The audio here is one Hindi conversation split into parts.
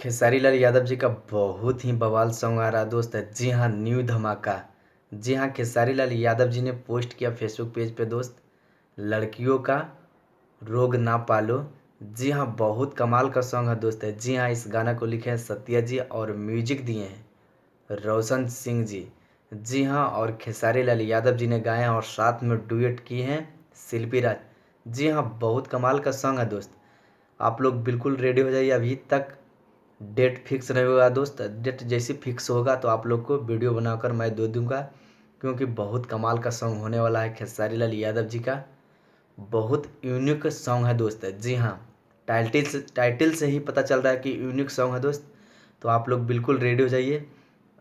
खेसारी लाल यादव जी का बहुत ही बवाल सॉन्ग आ रहा है दोस्त। जी हाँ, न्यू धमाका। जी हाँ, खेसारी लाल यादव जी ने पोस्ट किया फेसबुक पेज पे दोस्त, लड़कियों का रोग ना पालो। जी हाँ, बहुत कमाल का सॉन्ग है दोस्त। जी हाँ, इस गाना को लिखे हैं सत्या जी और म्यूजिक दिए हैं रोशन सिंह जी। जी हाँ, और खेसारी लाल यादव जी ने गाए हैं और साथ में डुएट किए हैं शिल्पी राज। जी हाँ, बहुत कमाल का सॉन्ग है दोस्त। आप लोग बिल्कुल रेडी हो जाइए। अभी तक डेट फिक्स नहीं होगा दोस्त। डेट जैसे फिक्स होगा तो आप लोग को वीडियो बनाकर मैं दे दूंगा, क्योंकि बहुत कमाल का सॉन्ग होने वाला है खेसारी लाल यादव जी का। बहुत यूनिक सॉन्ग है दोस्त। जी हाँ, टाइटल से ही पता चल रहा है कि यूनिक सॉन्ग है दोस्त। तो आप लोग बिल्कुल रेडी हो जाइए।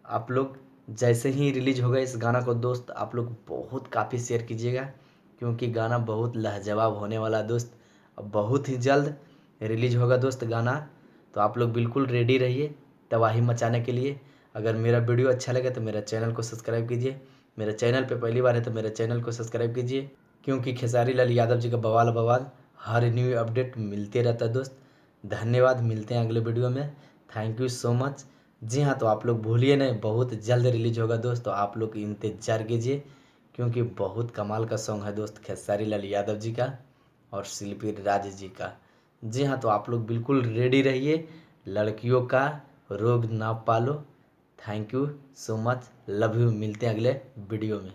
आप लोग जैसे ही रिलीज होगा इस गाना को दोस्त, आप लोग बहुत काफ़ी शेयर कीजिएगा, क्योंकि गाना बहुत लाजवाब होने वाला है दोस्त। अब बहुत ही जल्द रिलीज होगा दोस्त गाना। तो आप लोग बिल्कुल रेडी रहिए तबाही मचाने के लिए। अगर मेरा वीडियो अच्छा लगे तो मेरा चैनल को सब्सक्राइब कीजिए। मेरे चैनल पे पहली बार है तो मेरे चैनल को सब्सक्राइब कीजिए, क्योंकि खेसारी लाल यादव जी का बवाल बवाल हर न्यू अपडेट मिलते रहता है दोस्त। धन्यवाद, मिलते हैं अगले वीडियो में। Thank you so much. जी हाँ, तो आप लोग भूलिए नहीं, बहुत जल्द रिलीज होगा दोस्त। तो आप लोग इंतजार कीजिए, क्योंकि बहुत कमाल का सॉन्ग है दोस्त खेसारी लाल यादव जी का और शिल्पी राज जी का। जी हाँ, तो आप लोग बिल्कुल रेडी रहिए। लड़कियों का रोग ना पालो। Thank you so much, love you. मिलते हैं अगले वीडियो में।